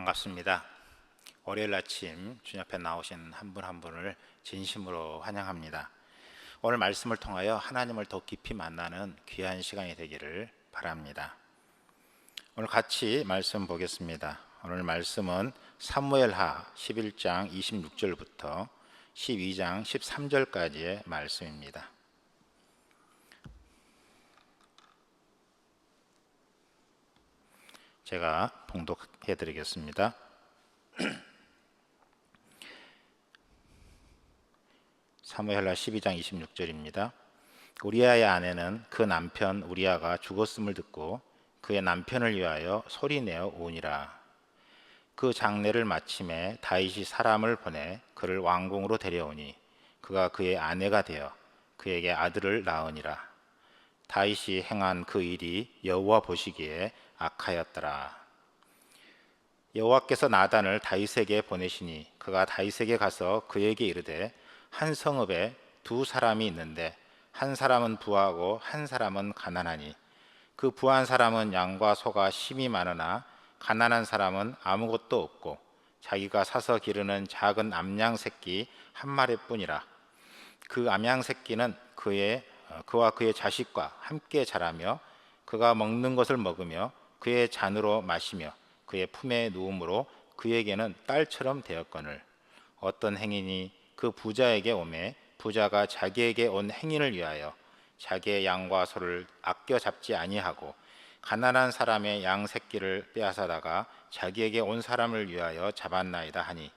반갑습니다. 월요일 아침 주님 앞에 나오신 한 분 한 분을 진심으로 환영합니다. 오늘 말씀을 통하여 하나님을 더 깊이 만나는 귀한 시간이 되기를 바랍니다. 오늘 같이 말씀 보겠습니다. 오늘 말씀은 사무엘하 11장 26절부터 12장 13절까지의 말씀입니다. 제가 봉독해 드리겠습니다. 사무엘하 12장 26절입니다. 우리아의 아내는 그 남편 우리아가 죽었음을 듣고 그의 남편을 위하여 소리내어 우니라. 그 장례를 마침에 다윗이 사람을 보내 그를 왕궁으로 데려오니 그가 그의 아내가 되어 그에게 아들을 낳으니라. 다윗이 행한 그 일이 여호와 보시기에 악하였더라. 여호와께서 나단을 다윗에게 보내시니 그가 다윗에게 가서 그에게 이르되 한 성읍에 두 사람이 있는데 한 사람은 부하고 한 사람은 가난하니 그 부한 사람은 양과 소가 심이 많으나 가난한 사람은 아무것도 없고 자기가 사서 기르는 작은 암양 새끼 한 마리뿐이라. 그 암양 새끼는 그와 그의 자식과 함께 자라며 그가 먹는 것을 먹으며 그의 잔으로 마시며 그의 품에 누움으로 그에게는 딸처럼 되었거늘 어떤 행인이 그 부자에게 오매 부자가 자기에게 온 행인을 위하여 자기의 양과 소를 아껴 잡지 아니하고 가난한 사람의 양 새끼를 빼앗아다가 자기에게 온 사람을 위하여 잡았나이다 하니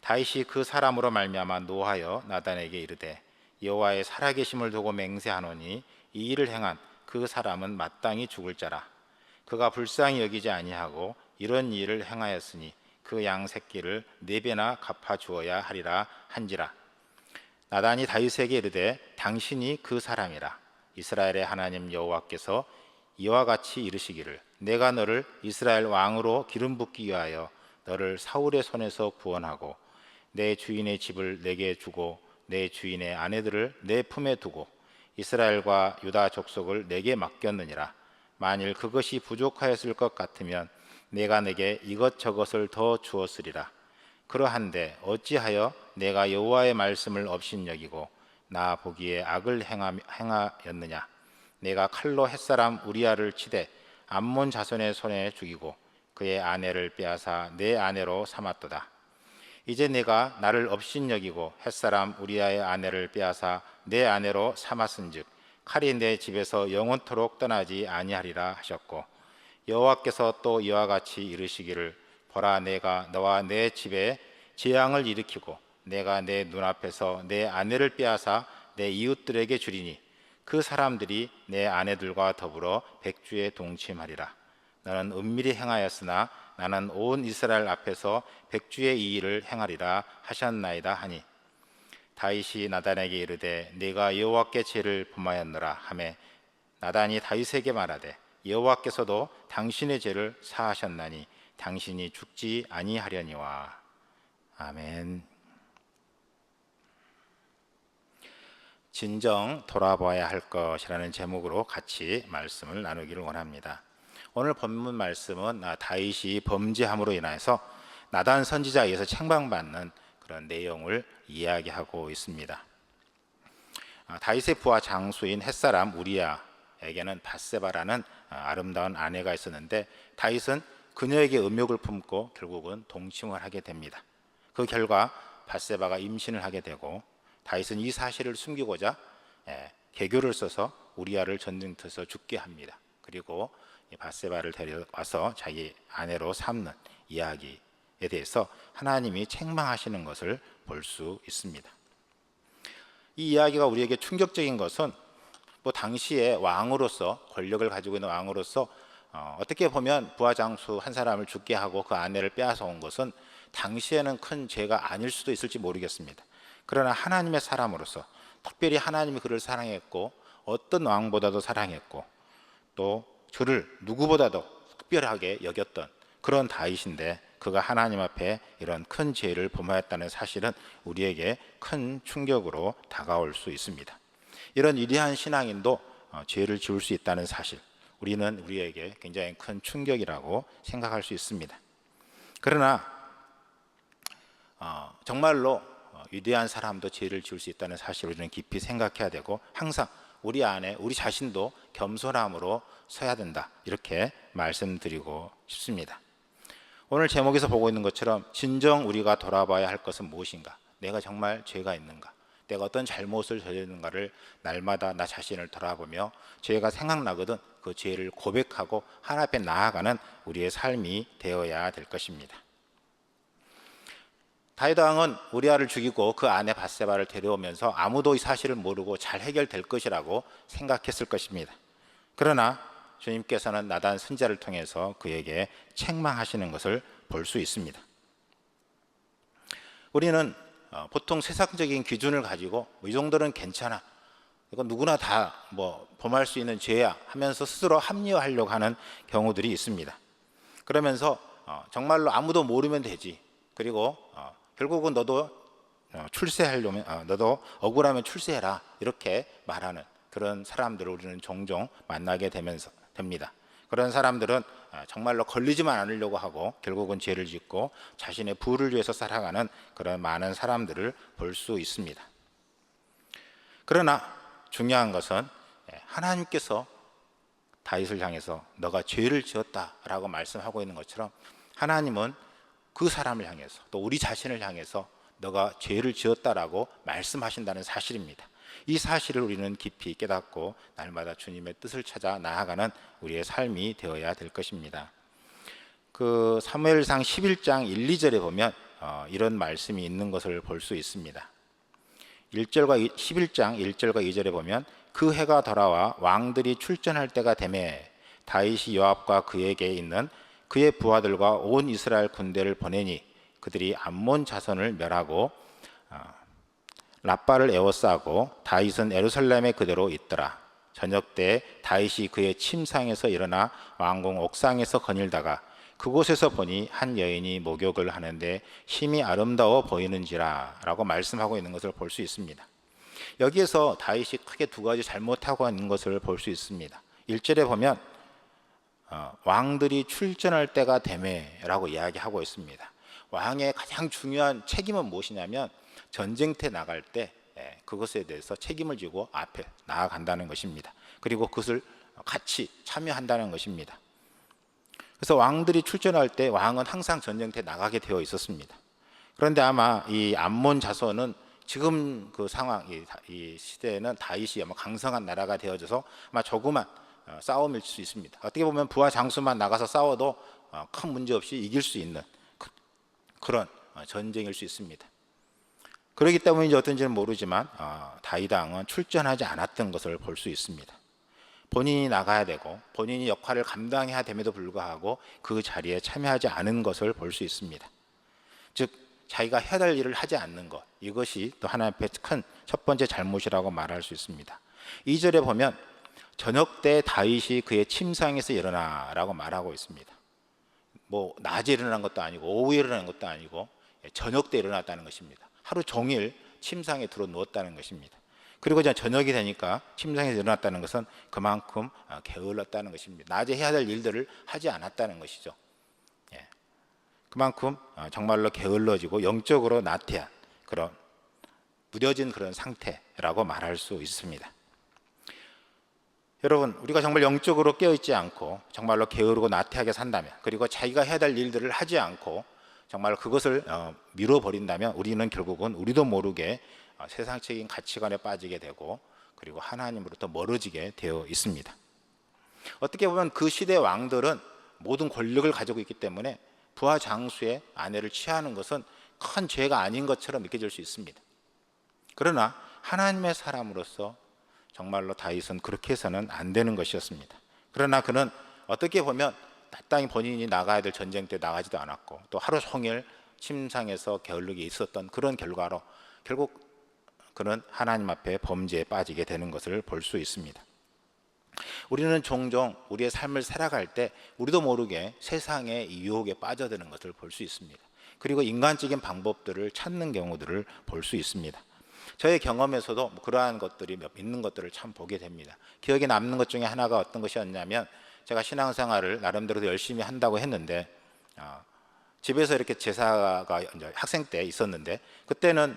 다윗이 그 사람으로 말미암아 노하여 나단에게 이르되 여호와의 살아계심을 두고 맹세하노니 이 일을 행한 그 사람은 마땅히 죽을 자라. 그가 불쌍히 여기지 아니하고 이런 일을 행하였으니 그 양 새끼를 4배나 갚아 주어야 하리라 한지라. 나단이 다윗에게 이르되 당신이 그 사람이라. 이스라엘의 하나님 여호와께서 이와 같이 이르시기를 내가 너를 이스라엘 왕으로 기름 붓기 위하여 너를 사울의 손에서 구원하고 내 주인의 집을 내게 주고 내 주인의 아내들을 내 품에 두고 이스라엘과 유다 족속을 내게 맡겼느니라. 만일 그것이 부족하였을 것 같으면 내가 내게 이것저것을 더 주었으리라. 그러한데 어찌하여 내가 여호와의 말씀을 업신여기고 나 보기에 악을 행하였느냐. 내가 칼로 햇사람 우리아를 치되 암몬 자손의 손에 죽이고 그의 아내를 빼앗아 내 아내로 삼았도다. 이제 내가 나를 업신여기고 햇사람 우리아의 아내를 빼앗아 내 아내로 삼았은즉 칼이 내 집에서 영원토록 떠나지 아니하리라 하셨고 여호와께서 또 이와 같이 이르시기를 보라 내가 너와 내 집에 재앙을 일으키고 내가 내 눈앞에서 내 아내를 빼앗아 내 이웃들에게 주리니 그 사람들이 내 아내들과 더불어 백주에 동침하리라. 너는 은밀히 행하였으나 나는 온 이스라엘 앞에서 백주의 이 일을 행하리라 하셨나이다 하니 다윗이 나단에게 이르되 네가 여호와께 죄를 범하였노라 하매 나단이 다윗에게 말하되 여호와께서도 당신의 죄를 사하셨나니 당신이 죽지 아니하려니와. 아멘. 진정 돌아봐야 할 것이라는 제목으로 같이 말씀을 나누기를 원합니다. 오늘 본문 말씀은 다윗이 범죄함으로 인해서 나단 선지자에 의해서 책망받는 그런 내용을 이야기하고 있습니다. 다윗의 부하 장수인 햇사람 우리아에게는 밧세바라는 아름다운 아내가 있었는데 다윗은 그녀에게 음욕을 품고 결국은 동침을 하게 됩니다. 그 결과 밧세바가 임신을 하게 되고 다윗은 이 사실을 숨기고자 계교를 써서 우리아를 전쟁터에서 죽게 합니다. 그리고 밧세바를 데려와서 자기 아내로 삼는 이야기에 대해서 하나님이 책망하시는 것을 볼 수 있습니다. 이 이야기가 우리에게 충격적인 것은 당시에 왕으로서 권력을 가지고 있는 왕으로서 어떻게 보면 부하 장수 한 사람을 죽게 하고 그 아내를 빼앗아 온 것은 당시에는 큰 죄가 아닐 수도 있을지 모르겠습니다. 그러나 하나님의 사람으로서 특별히 하나님이 그를 사랑했고 어떤 왕보다도 사랑했고 또 그를 누구보다도 특별하게 여겼던 그런 다윗인데 그가 하나님 앞에 이런 큰 죄를 범하였다는 사실은 우리에게 큰 충격으로 다가올 수 있습니다. 이런 위대한 신앙인도 죄를 지을 수 있다는 사실, 우리에게 굉장히 큰 충격이라고 생각할 수 있습니다. 그러나 정말로 위대한 사람도 죄를 지을 수 있다는 사실을 우리는 깊이 생각해야 되고, 항상 우리 안에 우리 자신도 겸손함으로 서야 된다, 이렇게 말씀드리고 싶습니다. 오늘 제목에서 보고 있는 것처럼 진정 우리가 돌아봐야 할 것은 무엇인가, 내가 정말 죄가 있는가, 내가 어떤 잘못을 저질렀는가를 날마다 나 자신을 돌아보며 죄가 생각나거든 그 죄를 고백하고 하나님 앞에 나아가는 우리의 삶이 되어야 될 것입니다. 다윗 왕은 우리아를 죽이고 그 아내 밧세바를 데려오면서 아무도 이 사실을 모르고 잘 해결될 것이라고 생각했을 것입니다. 그러나 주님께서는 나단 선지자를 통해서 그에게 책망하시는 것을 볼 수 있습니다. 우리는 보통 세상적인 기준을 가지고 이 정도는 괜찮아, 이건 누구나 다 범할 수 있는 죄야 하면서 스스로 합리화하려고 하는 경우들이 있습니다. 그러면서 정말로 아무도 모르면 되지, 그리고 결국은 너도 출세하려면 너도 억울하면 출세해라, 이렇게 말하는 그런 사람들을 우리는 종종 만나게 됩니다. 그런 사람들은 정말로 걸리지만 않으려고 하고 결국은 죄를 짓고 자신의 부를 위해서 살아가는 그런 많은 사람들을 볼 수 있습니다. 그러나 중요한 것은 하나님께서 다윗을 향해서 너가 죄를 지었다라고 말씀하고 있는 것처럼, 하나님은 그 사람을 향해서 또 우리 자신을 향해서 너가 죄를 지었다라고 말씀하신다는 사실입니다. 이 사실을 우리는 깊이 깨닫고 날마다 주님의 뜻을 찾아 나아가는 우리의 삶이 되어야 될 것입니다. 그 사무엘상 11장 1, 2절에 보면 이런 말씀이 있는 것을 볼 수 있습니다. 11장 1절과 2절에 보면 그 해가 돌아와 왕들이 출전할 때가 되매 다윗이 요압과 그에게 있는 그의 부하들과 온 이스라엘 군대를 보내니 그들이 암몬 자손을 멸하고 랍바를 에워싸고 다윗은 예루살렘에 그대로 있더라. 저녁 때 다윗이 그의 침상에서 일어나 왕궁 옥상에서 거닐다가 그곳에서 보니 한 여인이 목욕을 하는데 심히 아름다워 보이는지라 라고 말씀하고 있는 것을 볼 수 있습니다. 여기에서 다윗이 크게 두 가지 잘못하고 있는 것을 볼 수 있습니다. 1절에 보면 왕들이 출전할 때가 되매라고 이야기하고 있습니다. 왕의 가장 중요한 책임은 무엇이냐면 전쟁터에 나갈 때 그것에 대해서 책임을 지고 앞에 나아간다는 것입니다. 그리고 그것을 같이 참여한다는 것입니다. 그래서 왕들이 출전할 때 왕은 항상 전쟁터에 나가게 되어 있었습니다. 그런데 아마 이 암몬 자손은 지금 그 상황, 이 시대에는 다윗이 아마 강성한 나라가 되어져서 아마 조그만 싸움일 수 있습니다. 어떻게 보면 부하 장수만 나가서 싸워도 큰 문제 없이 이길 수 있는 그런 전쟁일 수 있습니다. 그렇기 때문인지 어떤지는 모르지만 다윗 왕은 출전하지 않았던 것을 볼 수 있습니다. 본인이 나가야 되고 본인이 역할을 감당해야 됨에도 불구하고 그 자리에 참여하지 않은 것을 볼 수 있습니다. 즉 자기가 해야 될 일을 하지 않는 것, 이것이 또 하나님 앞에 큰 첫 번째 잘못이라고 말할 수 있습니다. 2절에 보면 저녁 때 다윗이 그의 침상에서 일어나라고 말하고 있습니다. 낮에 일어난 것도 아니고 오후에 일어난 것도 아니고 저녁 때 일어났다는 것입니다. 하루 종일 침상에 들어 누웠다는 것입니다. 그리고 저녁이 되니까 침상에서 일어났다는 것은 그만큼 게을렀다는 것입니다. 낮에 해야 될 일들을 하지 않았다는 것이죠. 그만큼 정말로 게을러지고 영적으로 나태한 그런 무뎌진 그런 상태라고 말할 수 있습니다. 여러분, 우리가 정말 영적으로 깨어있지 않고 정말로 게으르고 나태하게 산다면, 그리고 자기가 해야 될 일들을 하지 않고 정말 그것을 미뤄버린다면 우리는 결국은 우리도 모르게 세상적인 가치관에 빠지게 되고 그리고 하나님으로부터 멀어지게 되어 있습니다. 어떻게 보면 그 시대 왕들은 모든 권력을 가지고 있기 때문에 부하 장수의 아내를 취하는 것은 큰 죄가 아닌 것처럼 느껴질 수 있습니다. 그러나 하나님의 사람으로서 정말로 다윗은 그렇게 해서는 안 되는 것이었습니다. 그러나 그는 어떻게 보면 마땅히 본인이 나가야 될 전쟁터에 나가지도 않았고 또 하루 종일 침상에서 게을르게 있었던 그런 결과로 결국 그는 하나님 앞에 범죄에 빠지게 되는 것을 볼 수 있습니다. 우리는 종종 우리의 삶을 살아갈 때 우리도 모르게 세상의 유혹에 빠져드는 것을 볼 수 있습니다. 그리고 인간적인 방법들을 찾는 경우들을 볼 수 있습니다. 저의 경험에서도 그러한 것들이 있는 것들을 참 보게 됩니다. 기억에 남는 것 중에 하나가 어떤 것이었냐면, 제가 신앙생활을 나름대로 열심히 한다고 했는데 집에서 이렇게 제사가 이제 학생 때 있었는데, 그때는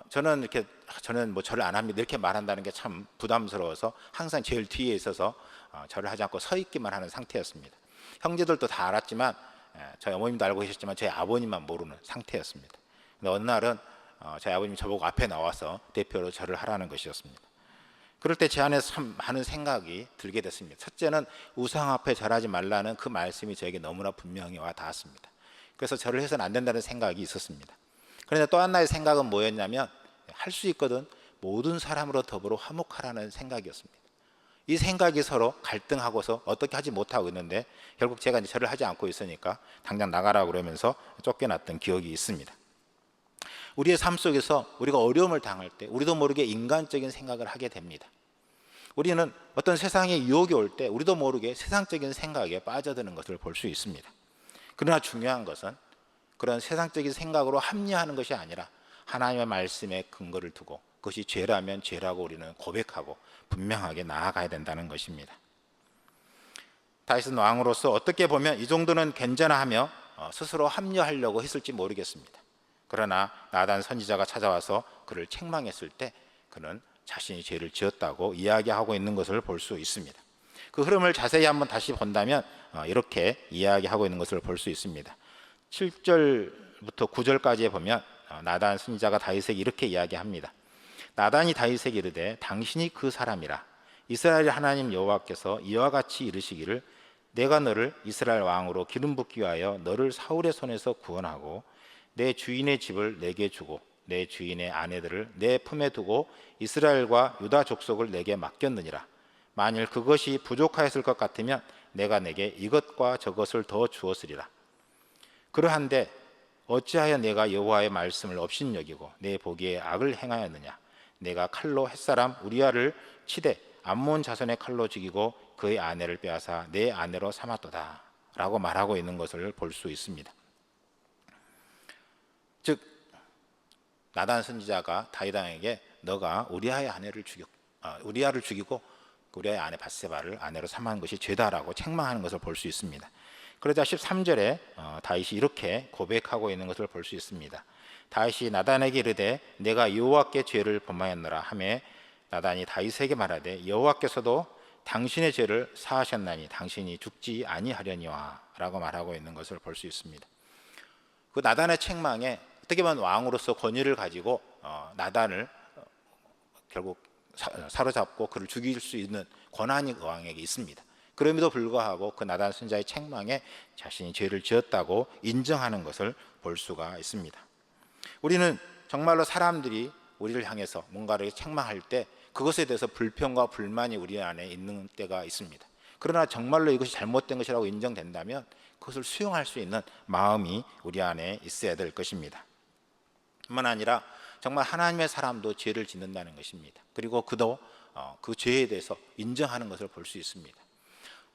저는 뭐 절을 안 합니다 이렇게 말한다는 게 참 부담스러워서 항상 제일 뒤에 있어서 절을 하지 않고 서 있기만 하는 상태였습니다. 형제들도 다 알았지만, 저희 어머님도 알고 계셨지만 저희 아버님만 모르는 상태였습니다. 근데 어느 날은 저희 아버님이 저보고 앞에 나와서 대표로 절을 하라는 것이었습니다. 그럴 때 제 안에 참 많은 생각이 들게 됐습니다. 첫째는 우상 앞에 절하지 말라는 그 말씀이 저에게 너무나 분명히 와 닿았습니다. 그래서 절을 해서는 안 된다는 생각이 있었습니다. 그런데 또 하나의 생각은 뭐였냐면, 할 수 있거든 모든 사람으로 더불어 화목하라는 생각이었습니다. 이 생각이 서로 갈등하고서 어떻게 하지 못하고 있는데, 결국 제가 이제 절을 하지 않고 있으니까 당장 나가라고 그러면서 쫓겨났던 기억이 있습니다. 우리의 삶 속에서 우리가 어려움을 당할 때 우리도 모르게 인간적인 생각을 하게 됩니다. 우리는 어떤 세상의 유혹이 올 때 우리도 모르게 세상적인 생각에 빠져드는 것을 볼 수 있습니다. 그러나 중요한 것은 그런 세상적인 생각으로 합리화하는 것이 아니라 하나님의 말씀에 근거를 두고 그것이 죄라면 죄라고 우리는 고백하고 분명하게 나아가야 된다는 것입니다. 다윗은 왕으로서 어떻게 보면 이 정도는 괜찮아 하며 스스로 합리화하려고 했을지 모르겠습니다. 그러나 나단 선지자가 찾아와서 그를 책망했을 때 그는 자신이 죄를 지었다고 이야기하고 있는 것을 볼 수 있습니다. 그 흐름을 자세히 한번 다시 본다면 이렇게 이야기하고 있는 것을 볼 수 있습니다. 7절부터 9절까지에 보면 나단 선지자가 다윗에게 이렇게 이야기합니다. 나단이 다윗에게 이르되 당신이 그 사람이라. 이스라엘 하나님 여호와께서 이와 같이 이르시기를 내가 너를 이스라엘 왕으로 기름 붓기 위하여 너를 사울의 손에서 구원하고 내 주인의 집을 내게 주고 내 주인의 아내들을 내 품에 두고 이스라엘과 유다 족속을 내게 맡겼느니라. 만일 그것이 부족하였을 것 같으면 내가 내게 이것과 저것을 더 주었으리라. 그러한데 어찌하여 내가 여호와의 말씀을 업신여기고 내 보기에 악을 행하였느냐. 내가 칼로 햇사람 우리아를 치되 암몬 자손의 칼로 죽이고 그의 아내를 빼앗아 내 아내로 삼았도다 라고 말하고 있는 것을 볼 수 있습니다. 즉 나단 선지자가 다윗 왕에게 너가 우리아의 아내를 우리아를 죽이고 우리아의 아내 밧세바를 아내로 삼은 것이 죄다라고 책망하는 것을 볼 수 있습니다. 그러자 13절에 다윗이 이렇게 고백하고 있는 것을 볼 수 있습니다. 다윗이 나단에게 이르되 내가 여호와께 죄를 범하였노라 하매 나단이 다윗에게 말하되 여호와께서도 당신의 죄를 사하셨나니 당신이 죽지 아니하려니와 라고 말하고 있는 것을 볼 수 있습니다. 그 나단의 책망에 어떻게 보면 왕으로서 권위를 가지고 나단을 결국 사로잡고 그를 죽일 수 있는 권한이 왕에게 있습니다. 그럼에도 불구하고 그 나단 선지자의 책망에 자신이 죄를 지었다고 인정하는 것을 볼 수가 있습니다. 우리는 정말로 사람들이 우리를 향해서 뭔가를 책망할 때 그것에 대해서 불평과 불만이 우리 안에 있는 때가 있습니다. 그러나 정말로 이것이 잘못된 것이라고 인정된다면 그것을 수용할 수 있는 마음이 우리 안에 있어야 될 것입니다. 뿐만 아니라 정말 하나님의 사람도 죄를 짓는다는 것입니다. 그리고 그도 그 죄에 대해서 인정하는 것을 볼 수 있습니다.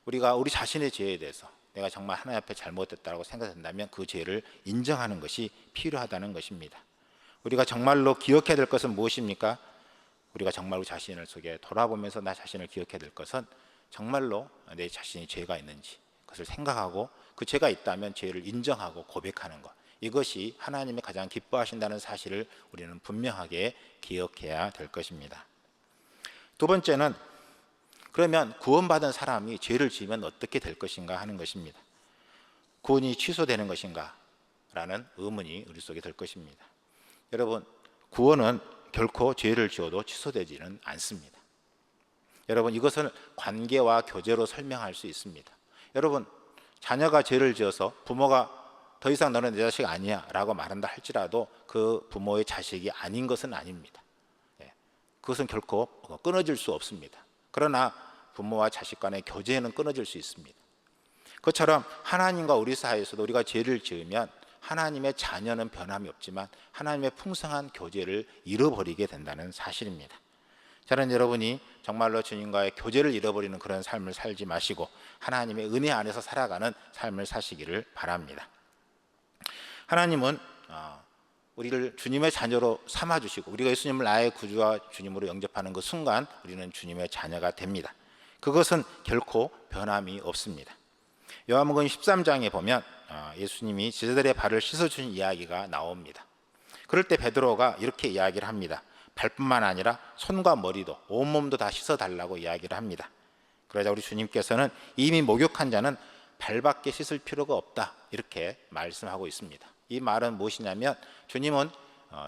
우리가 우리 자신의 죄에 대해서 내가 정말 하나님 앞에 잘못됐다고 생각된다면 그 죄를 인정하는 것이 필요하다는 것입니다. 우리가 정말로 기억해야 될 것은 무엇입니까? 우리가 정말 우리 자신을 속에 돌아보면서 나 자신을 기억해야 될 것은 정말로 내 자신이 죄가 있는지 그것을 생각하고 그 죄가 있다면 죄를 인정하고 고백하는 것, 이것이 하나님이 가장 기뻐하신다는 사실을 우리는 분명하게 기억해야 될 것입니다. 두 번째는 그러면 구원받은 사람이 죄를 지으면 어떻게 될 것인가 하는 것입니다. 구원이 취소되는 것인가 라는 의문이 우리 속에 들 것입니다. 여러분, 구원은 결코 죄를 지어도 취소되지는 않습니다. 여러분, 이것은 관계와 교제로 설명할 수 있습니다. 여러분, 자녀가 죄를 지어서 부모가 더 이상 너는 내 자식 아니야 라고 말한다 할지라도 그 부모의 자식이 아닌 것은 아닙니다. 그것은 결코 끊어질 수 없습니다. 그러나 부모와 자식 간의 교제는 끊어질 수 있습니다. 그것처럼 하나님과 우리 사이에서도 우리가 죄를 지으면 하나님의 자녀는 변함이 없지만 하나님의 풍성한 교제를 잃어버리게 된다는 사실입니다. 저는 여러분이 정말로 주님과의 교제를 잃어버리는 그런 삶을 살지 마시고 하나님의 은혜 안에서 살아가는 삶을 사시기를 바랍니다. 하나님은 우리를 주님의 자녀로 삼아주시고 우리가 예수님을 나의 구주와 주님으로 영접하는 그 순간 우리는 주님의 자녀가 됩니다. 그것은 결코 변함이 없습니다. 요한복음 13장에 보면 예수님이 제자들의 발을 씻어준 이야기가 나옵니다. 그럴 때 베드로가 이렇게 이야기를 합니다. 발뿐만 아니라 손과 머리도 온몸도 다 씻어달라고 이야기를 합니다. 그러자 우리 주님께서는 이미 목욕한 자는 발밖에 씻을 필요가 없다, 이렇게 말씀하고 있습니다. 이 말은 무엇이냐면 주님은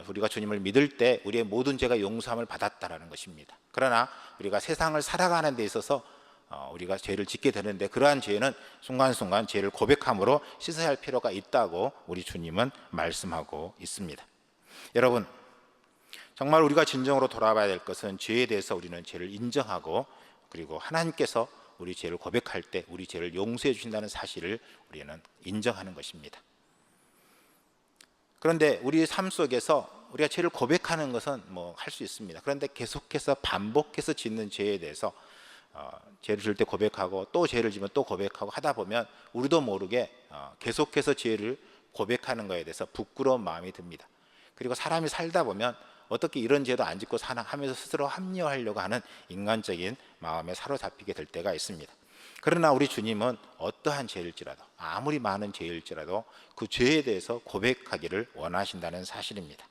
우리가 주님을 믿을 때 우리의 모든 죄가 용서함을 받았다라는 것입니다. 그러나 우리가 세상을 살아가는 데 있어서 우리가 죄를 짓게 되는데 그러한 죄는 순간순간 죄를 고백함으로 씻어야 할 필요가 있다고 우리 주님은 말씀하고 있습니다. 여러분, 정말 우리가 진정으로 돌아봐야 될 것은 죄에 대해서 우리는 죄를 인정하고 그리고 하나님께서 우리 죄를 고백할 때 우리 죄를 용서해 주신다는 사실을 우리는 인정하는 것입니다. 그런데 우리의 삶 속에서 우리가 죄를 고백하는 것은 할 수 있습니다. 그런데 계속해서 반복해서 짓는 죄에 대해서 죄를 질 때 고백하고 또 죄를 지면 또 고백하고 하다 보면 우리도 모르게 계속해서 죄를 고백하는 것에 대해서 부끄러운 마음이 듭니다. 그리고 사람이 살다 보면 어떻게 이런 죄도 안 짓고 사나 하면서 스스로 합리화하려고 하는 인간적인 마음에 사로잡히게 될 때가 있습니다. 그러나 우리 주님은 어떠한 죄일지라도 아무리 많은 죄일지라도 그 죄에 대해서 고백하기를 원하신다는 사실입니다.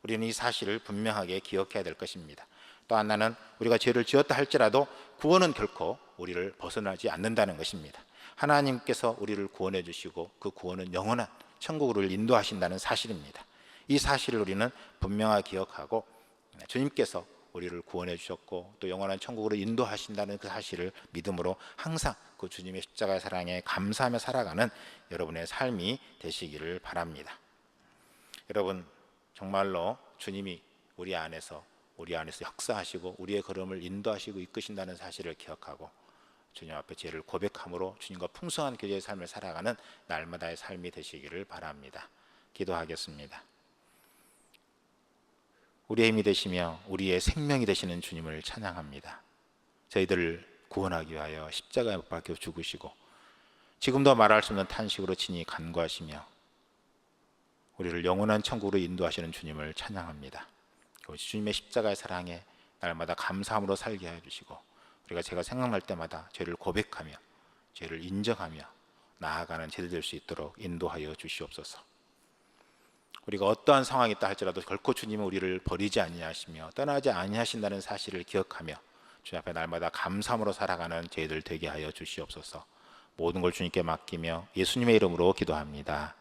우리는 이 사실을 분명하게 기억해야 될 것입니다. 또 하나는 우리가 죄를 지었다 할지라도 구원은 결코 우리를 벗어나지 않는다는 것입니다. 하나님께서 우리를 구원해 주시고 그 구원은 영원한 천국으로 인도하신다는 사실입니다. 이 사실을 우리는 분명하게 기억하고 주님께서 우리를 구원해 주셨고 또 영원한 천국으로 인도하신다는 그 사실을 믿음으로 항상 그 주님의 십자가의 사랑에 감사하며 살아가는 여러분의 삶이 되시기를 바랍니다. 여러분, 정말로 주님이 우리 안에서 역사하시고 우리의 걸음을 인도하시고 이끄신다는 사실을 기억하고 주님 앞에 죄를 고백함으로 주님과 풍성한 교제의 삶을 살아가는 날마다의 삶이 되시기를 바랍니다. 기도하겠습니다. 우리의 힘이 되시며 우리의 생명이 되시는 주님을 찬양합니다. 저희들을 구원하기 위하여 십자가에 못 박혀 죽으시고 지금도 말할 수 없는 탄식으로 친히 간구하시며 우리를 영원한 천국으로 인도하시는 주님을 찬양합니다. 주님의 십자가의 사랑에 날마다 감사함으로 살게 해주시고 우리가 제가 생각날 때마다 죄를 고백하며 죄를 인정하며 나아가는 제들 될 수 있도록 인도하여 주시옵소서. 우리가 어떠한 상황이 있다 할지라도 결코 주님은 우리를 버리지 아니하시며 떠나지 아니하신다는 사실을 기억하며 주님 앞에 날마다 감사함으로 살아가는 저희들 되게 하여 주시옵소서. 모든 걸 주님께 맡기며 예수님의 이름으로 기도합니다.